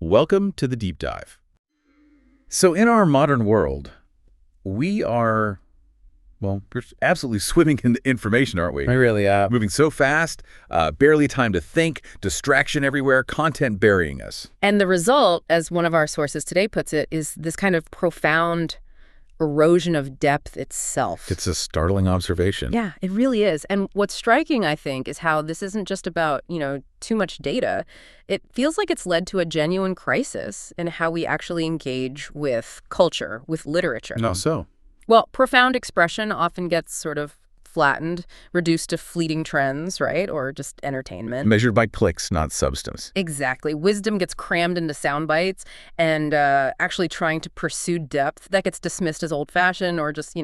Welcome to the Deep Dive. So in our modern world, we are, we're absolutely swimming in information, aren't we? We really are. Moving so fast, barely time to think, distraction everywhere, content burying us. And the result, as one of our sources today puts it, is this kind of profound erosion of depth itself. It's a startling observation. Yeah, it really is. And what's striking, I think, is how this isn't just about, too much data. It feels like it's led to a genuine crisis in how we actually engage with culture, with literature. How so? Well, profound expression often gets sort of flattened, reduced to fleeting trends, right? Or just entertainment. Measured by clicks, not substance. Exactly. Wisdom gets crammed into sound bites, and actually trying to pursue depth, that gets dismissed as old-fashioned or just,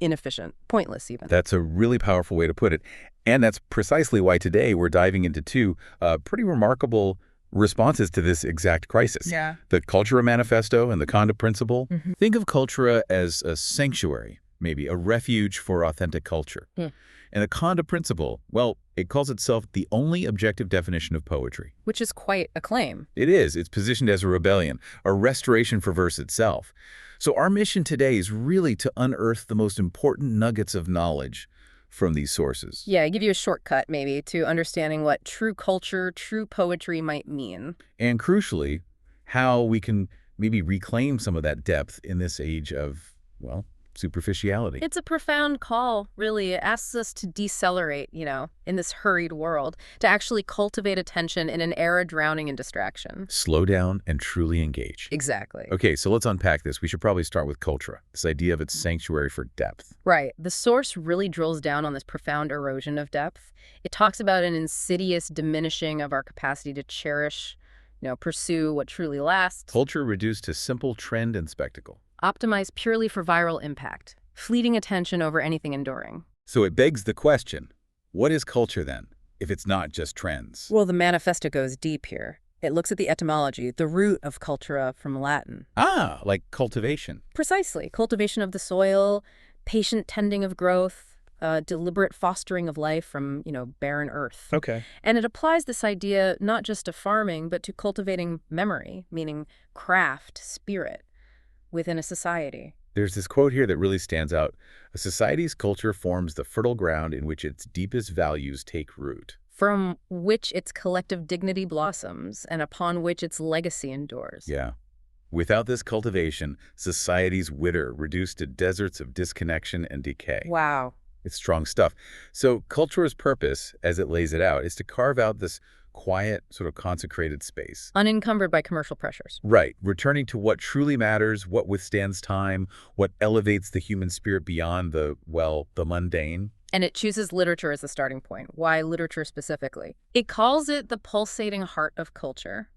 inefficient, pointless even. That's a really powerful way to put it. And that's precisely why today we're diving into two pretty remarkable responses to this exact crisis. Yeah. The Cultura Manifesto and the Konda Principle. Mm-hmm. Think of Cultura as a sanctuary, maybe a refuge for authentic culture. Yeah. And the Konda Principle, well, it calls itself the only objective definition of poetry. Which is quite a claim. It is. It's positioned as a rebellion, a restoration for verse itself. So our mission today is really to unearth the most important nuggets of knowledge from these sources. Yeah, give you a shortcut, maybe, to understanding what true culture, true poetry might mean. And crucially, how we can maybe reclaim some of that depth in this age of, superficiality. It's a profound call, really. It asks us to decelerate, in this hurried world, to actually cultivate attention in an era drowning in distraction. Slow down and truly engage. Exactly. Okay, so let's unpack this. We should probably start with Cultura, this idea of its sanctuary for depth. Right. The source really drills down on this profound erosion of depth. It talks about an insidious diminishing of our capacity to cherish, pursue what truly lasts. Culture reduced to simple trend and spectacle. Optimized purely for viral impact, fleeting attention over anything enduring. So it begs the question, what is culture then, if it's not just trends? Well, the manifesto goes deep here. It looks at the etymology, the root of cultura from Latin. Ah, like cultivation. Precisely. Cultivation of the soil, patient tending of growth, deliberate fostering of life from, barren earth. Okay. And it applies this idea not just to farming, but to cultivating memory, meaning craft, spirit, within a society. There's this quote here that really stands out. A society's culture forms the fertile ground in which its deepest values take root. From which its collective dignity blossoms and upon which its legacy endures. Yeah. Without this cultivation, societies wither, reduced to deserts of disconnection and decay. Wow. It's strong stuff. So Cultura's purpose, as it lays it out, is to carve out this quiet, sort of consecrated space. Unencumbered by commercial pressures. Right. Returning to what truly matters, what withstands time, what elevates the human spirit beyond the mundane. And it chooses literature as the starting point. Why literature specifically? It calls it the pulsating heart of culture.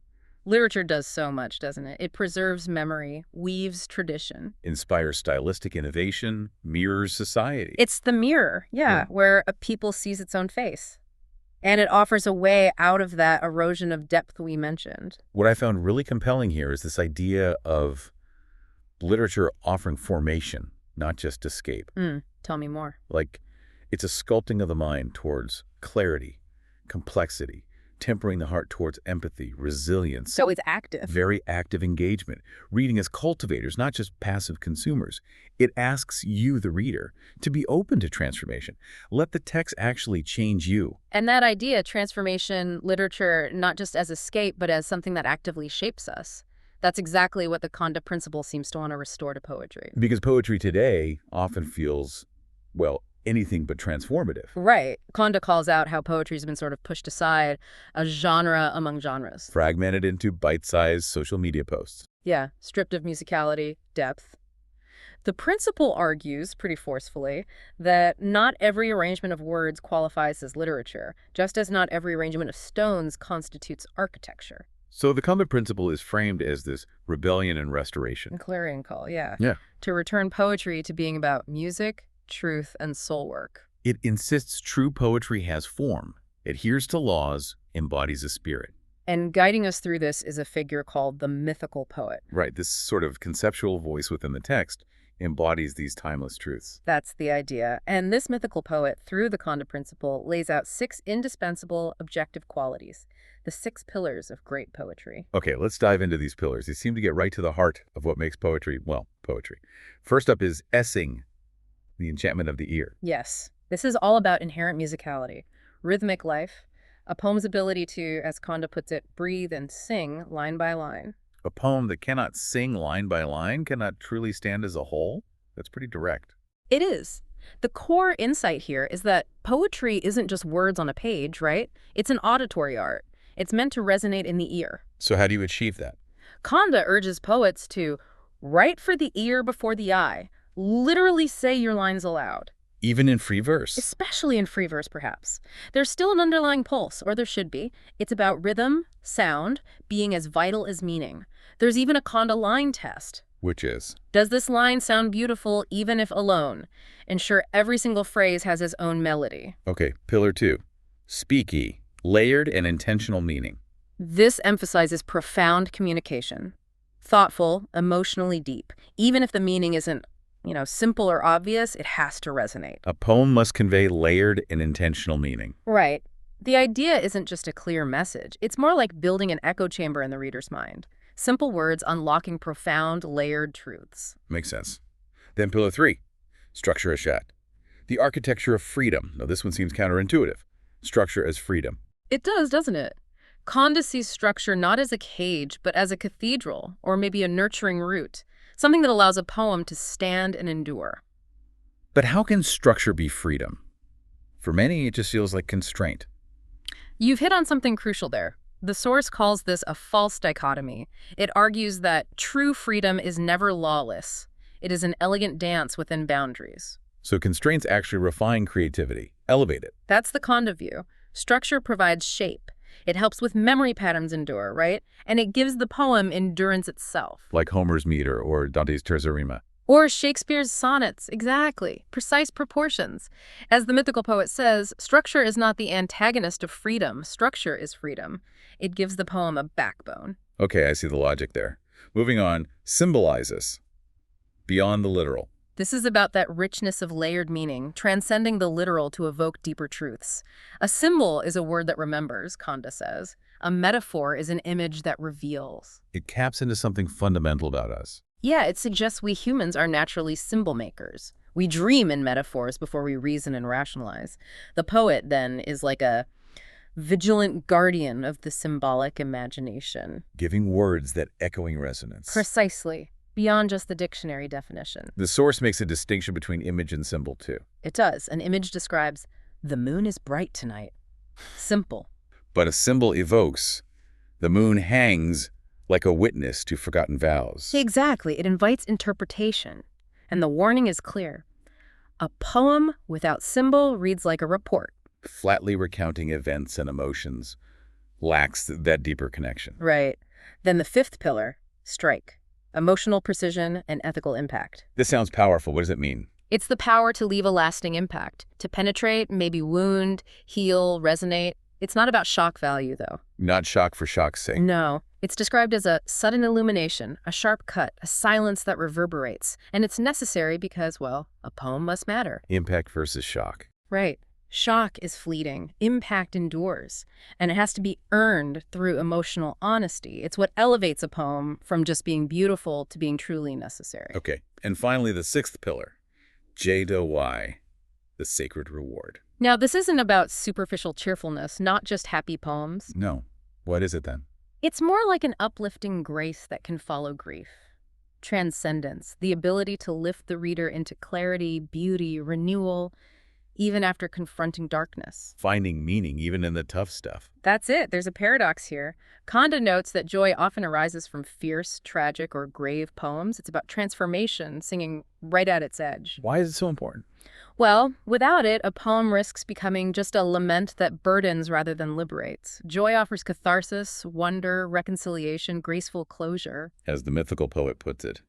Literature does so much, doesn't it? It preserves memory, weaves tradition. Inspires stylistic innovation, mirrors society. It's the mirror, where a people sees its own face. And it offers a way out of that erosion of depth we mentioned. What I found really compelling here is this idea of literature offering formation, not just escape. Tell me more. Like, it's a sculpting of the mind towards clarity, complexity, tempering the heart towards empathy, resilience. So it's active. Very active engagement. Reading as cultivators, not just passive consumers. It asks you, the reader, to be open to transformation. Let the text actually change you. And that idea, transformation, literature, not just as escape, but as something that actively shapes us. That's exactly what the Konda Principle seems to want to restore to poetry. Because poetry today often feels, anything but transformative. Right. Konda calls out how poetry's been sort of pushed aside, a genre among genres. Fragmented into bite-sized social media posts. Yeah, stripped of musicality, depth. The principle argues, pretty forcefully, that not every arrangement of words qualifies as literature, just as not every arrangement of stones constitutes architecture. So the Konda Principle is framed as this rebellion and restoration. A clarion call, yeah. Yeah. To return poetry to being about music, truth, and soul work. It insists true poetry has form, adheres to laws, embodies a spirit. And guiding us through this is a figure called the mythical poet. Right, this sort of conceptual voice within the text embodies these timeless truths. That's the idea. And this mythical poet, through the Konda Principle, lays out 6 indispensable objective qualities the 6 pillars of great poetry. Okay, let's dive into these pillars. They seem to get right to the heart of what makes poetry, well, poetry. First up is essing, the enchantment of the ear. Yes, this is all about inherent musicality, rhythmic life, a poem's ability to, as Konda puts it, breathe and sing line by line. A poem that cannot sing line by line cannot truly stand as a whole? That's pretty direct. It is. The core insight here is that poetry isn't just words on a page, right? It's an auditory art. It's meant to resonate in the ear. So how do you achieve that? Konda urges poets to write for the ear before the eye, literally say your lines aloud. Even in free verse? Especially in free verse, perhaps. There's still an underlying pulse, or there should be. It's about rhythm, sound, being as vital as meaning. There's even a Konda line test. Which is? Does this line sound beautiful even if alone? Ensure every single phrase has its own melody. Okay, pillar 2. Speaky, layered and intentional meaning. This emphasizes profound communication. Thoughtful, emotionally deep. Even if the meaning isn't, simple or obvious, it has to resonate. A poem must convey layered and intentional meaning. Right. The idea isn't just a clear message. It's more like building an echo chamber in the reader's mind. Simple words unlocking profound, layered truths. Makes sense. Then pillar 3, structure as shat. The architecture of freedom. Now this one seems counterintuitive. Structure as freedom. It does, doesn't it? Konda sees structure not as a cage, but as a cathedral, or maybe a nurturing root, something that allows a poem to stand and endure. But how can structure be freedom? For many, it just feels like constraint. You've hit on something crucial there. The source calls this a false dichotomy. It argues that true freedom is never lawless. It is an elegant dance within boundaries. So constraints actually refine creativity, elevate it. That's the Konda view. Structure provides shape. It helps with memory patterns endure, right? And it gives the poem endurance itself. Like Homer's meter or Dante's terza rima. Or Shakespeare's sonnets, exactly. Precise proportions. As the mythical poet says, structure is not the antagonist of freedom. Structure is freedom. It gives the poem a backbone. Okay, I see the logic there. Moving on, symbolizes. Beyond the literal. This is about that richness of layered meaning, transcending the literal to evoke deeper truths. A symbol is a word that remembers, Konda says. A metaphor is an image that reveals. It taps into something fundamental about us. Yeah, it suggests we humans are naturally symbol makers. We dream in metaphors before we reason and rationalize. The poet, then, is like a vigilant guardian of the symbolic imagination. Giving words that echoing resonance. Precisely. Beyond just the dictionary definition. The source makes a distinction between image and symbol, too. It does. An image describes, the moon is bright tonight. Simple. But a symbol evokes, the moon hangs like a witness to forgotten vows. Exactly. It invites interpretation. And the warning is clear. A poem without symbol reads like a report. Flatly recounting events and emotions lacks that deeper connection. Right. Then the 5th pillar, strike. Emotional precision and ethical impact. This sounds powerful. What does it mean? It's the power to leave a lasting impact, to penetrate, maybe wound, heal, resonate. It's not about shock value, though. Not shock for shock's sake. No. It's described as a sudden illumination, a sharp cut, a silence that reverberates. And it's necessary because, well, a poem must matter. Impact versus shock. Right. Shock is fleeting. Impact endures. And it has to be earned through emotional honesty. It's what elevates a poem from just being beautiful to being truly necessary. Okay. And finally, the 6th pillar, J-Y, the sacred reward. Now, this isn't about superficial cheerfulness, not just happy poems. No. What is it then? It's more like an uplifting grace that can follow grief. Transcendence, the ability to lift the reader into clarity, beauty, renewal, even after confronting darkness. Finding meaning even in the tough stuff. That's it. There's a paradox here. Konda notes that joy often arises from fierce, tragic, or grave poems. It's about transformation, singing right at its edge. Why is it so important? Well, without it, a poem risks becoming just a lament that burdens rather than liberates. Joy offers catharsis, wonder, reconciliation, graceful closure. As the mythical poet puts it,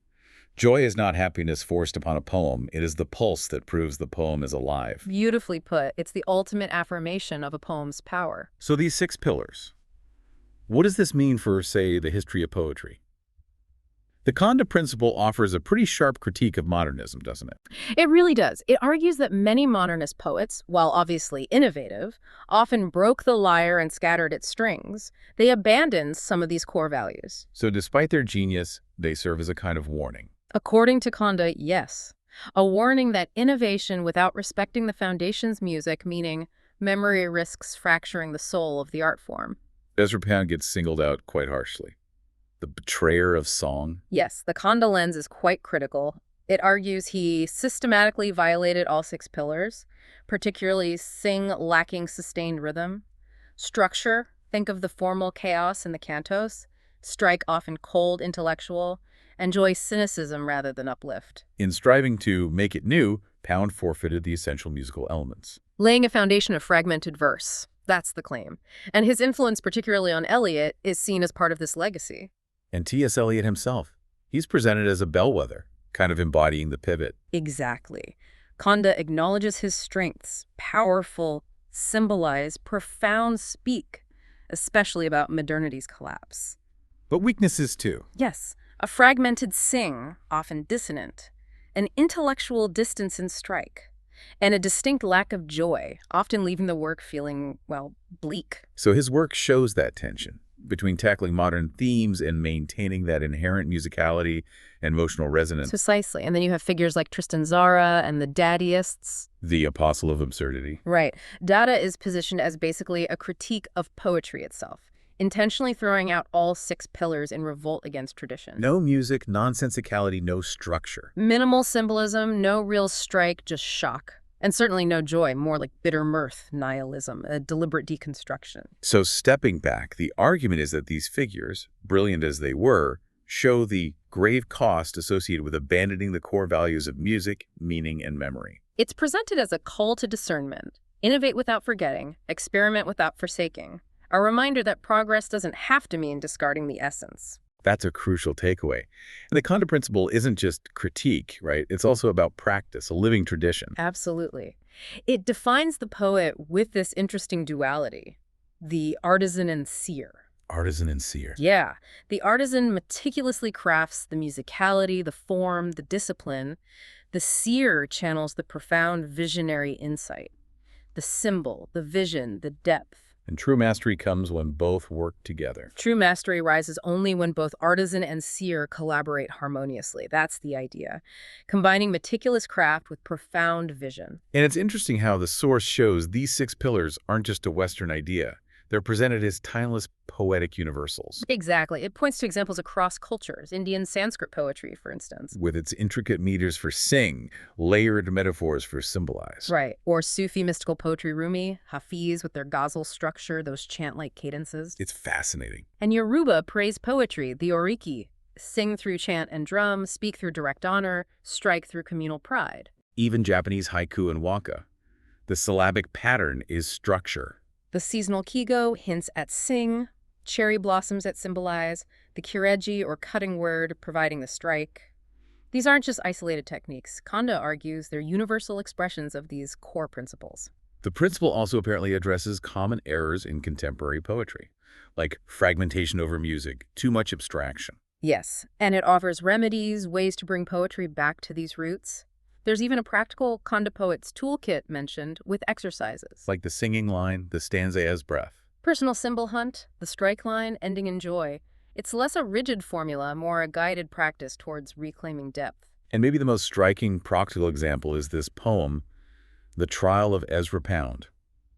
joy is not happiness forced upon a poem. It is the pulse that proves the poem is alive. Beautifully put. It's the ultimate affirmation of a poem's power. So these 6 pillars, what does this mean for, say, the history of poetry? The Konda Principle offers a pretty sharp critique of modernism, doesn't it? It really does. It argues that many modernist poets, while obviously innovative, often broke the lyre and scattered its strings. They abandoned some of these core values. So despite their genius, they serve as a kind of warning. According to Konda, yes. A warning that innovation without respecting the foundation's music, meaning memory, risks fracturing the soul of the art form. Ezra Pound gets singled out quite harshly. The betrayer of song. Yes, the Konda lens is quite critical. It argues he systematically violated all 6 pillars, particularly sing lacking sustained rhythm, structure, think of the formal chaos in the cantos, strike often cold intellectual, and joy cynicism rather than uplift. In striving to make it new, Pound forfeited the essential musical elements. Laying a foundation of fragmented verse, that's the claim. And his influence, particularly on Eliot, is seen as part of this legacy. And T.S. Eliot himself, he's presented as a bellwether, kind of embodying the pivot. Exactly. Konda acknowledges his strengths, powerful, symbolize, profound speak, especially about modernity's collapse. But weaknesses too. Yes, a fragmented sing, often dissonant, an intellectual distance in strike, and a distinct lack of joy, often leaving the work feeling, well, bleak. So his work shows that tension between tackling modern themes and maintaining that inherent musicality and emotional resonance. Precisely. And then you have figures like Tristan Tzara and the Dadaists. The apostle of absurdity. Right. Dada is positioned as basically a critique of poetry itself, intentionally throwing out all 6 pillars in revolt against tradition. No music, nonsensicality, no structure. Minimal symbolism, no real strike, just shock. And certainly no joy, more like bitter mirth, nihilism, a deliberate deconstruction. So stepping back, the argument is that these figures, brilliant as they were, show the grave cost associated with abandoning the core values of music, meaning, and memory. It's presented as a call to discernment, innovate without forgetting, experiment without forsaking, a reminder that progress doesn't have to mean discarding the essence. That's a crucial takeaway. And the Konda Principle isn't just critique, right? It's also about practice, a living tradition. Absolutely. It defines the poet with this interesting duality, the artisan and seer. Artisan and seer. Yeah. The artisan meticulously crafts the musicality, the form, the discipline. The seer channels the profound visionary insight, the symbol, the vision, the depth. And true mastery comes when both work together. True mastery rises only when both artisan and seer collaborate harmoniously. That's the idea. Combining meticulous craft with profound vision. And it's interesting how the source shows these 6 pillars aren't just a Western idea. They're presented as timeless poetic universals. Exactly. It points to examples across cultures, Indian Sanskrit poetry, for instance. With its intricate meters for sing, layered metaphors for symbolize. Right. Or Sufi mystical poetry, Rumi, Hafiz with their ghazal structure, those chant-like cadences. It's fascinating. And Yoruba praise poetry, the oriki, sing through chant and drum, speak through direct honor, strike through communal pride. Even Japanese haiku and waka. The syllabic pattern is structure. The seasonal kigo hints at sing, cherry blossoms that symbolize, the kireji or cutting word providing the strike. These aren't just isolated techniques. Konda argues they're universal expressions of these core principles. The principle also apparently addresses common errors in contemporary poetry, like fragmentation over music, too much abstraction. Yes, and it offers remedies, ways to bring poetry back to these roots. There's even a practical Konda Poet's toolkit mentioned with exercises. Like the singing line, the stanza as breath. Personal symbol hunt, the strike line ending in joy. It's less a rigid formula, more a guided practice towards reclaiming depth. And maybe the most striking practical example is this poem, The Trial of Ezra Pound,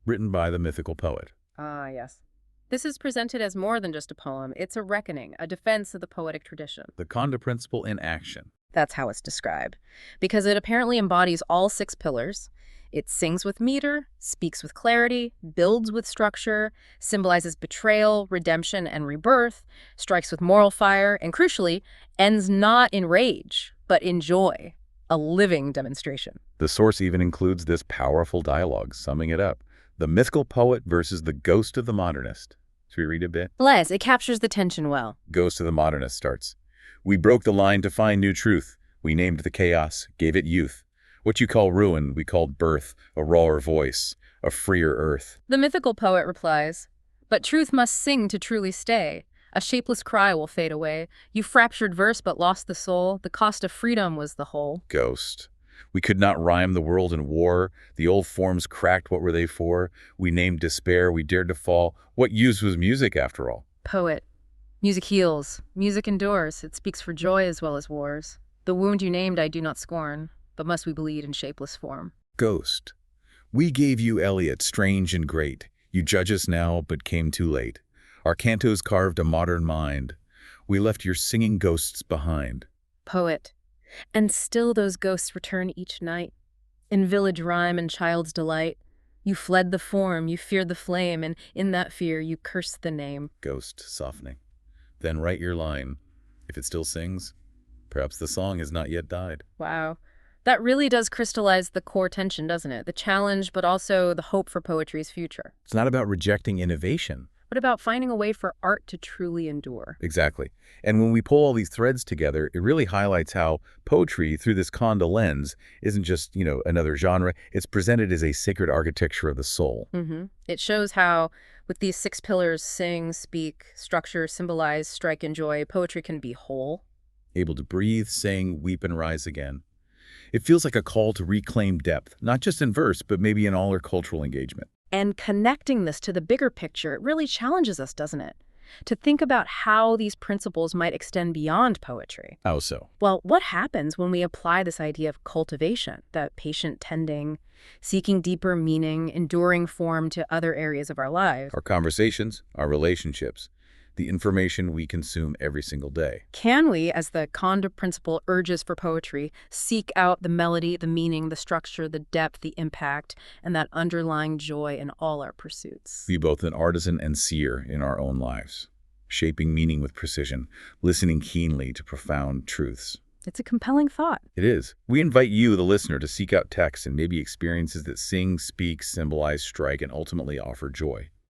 written by the mythical poet. Ah, yes. This is presented as more than just a poem. It's a reckoning, a defense of the poetic tradition. The Konda Principle in action. That's how it's described. Because it apparently embodies all 6 pillars. It sings with meter, speaks with clarity, builds with structure, symbolizes betrayal, redemption, and rebirth, strikes with moral fire, and crucially, ends not in rage, but in joy, a living demonstration. The source even includes this powerful dialogue, summing it up. The mythical poet versus the ghost of the modernist. Should we read a bit? Les, it captures the tension well. Ghost of the modernist starts. We broke the line to find new truth. We named the chaos, gave it youth. What you call ruin, we called birth, a rawer voice, a freer earth. The mythical poet replies, but truth must sing to truly stay, A shapeless cry will fade away. You fractured verse but lost the soul. The cost of freedom was the whole. Ghost. We could not rhyme the world in war. The old forms cracked, what were they for? We named despair, we dared to fall. What use was music, after all? Poet. Music heals. Music endures. It speaks for joy as well as wars. The wound you named I do not scorn, but must we bleed in shapeless form. Ghost. We gave you Eliot, strange and great. You judge us now, but came too late. Our cantos carved a modern mind. We left your singing ghosts behind. Poet. And still those ghosts return each night. In village rhyme and child's delight. You fled the form, you feared the flame, and in that fear you cursed the name. Ghost, softening. Then write your line. If it still sings, perhaps the song has not yet died. Wow. That really does crystallize the core tension, doesn't it? The challenge, but also the hope for poetry's future. It's not about rejecting innovation. But about finding a way for art to truly endure. Exactly. And when we pull all these threads together, it really highlights how poetry, through this Konda lens, isn't just, another genre. It's presented as a sacred architecture of the soul. It shows how, with these 6 pillars, sing, speak, structure, symbolize, strike, and joy, poetry can be whole. Able to breathe, sing, weep, and rise again. It feels like a call to reclaim depth, not just in verse, but maybe in all our cultural engagement. And connecting this to the bigger picture, it really challenges us, doesn't it? To think about how these principles might extend beyond poetry. How so? Well, what happens when we apply this idea of cultivation, that patient tending, seeking deeper meaning, enduring form to other areas of our lives? Our conversations, our relationships, the information we consume every single day. Can we, as the Konda Principle urges for poetry, seek out the melody, the meaning, the structure, the depth, the impact, and that underlying joy in all our pursuits? Be both an artisan and seer in our own lives, shaping meaning with precision, listening keenly to profound truths. It's a compelling thought. It is. We invite you, the listener, to seek out texts and maybe experiences that sing, speak, symbolize, strike, and ultimately offer joy.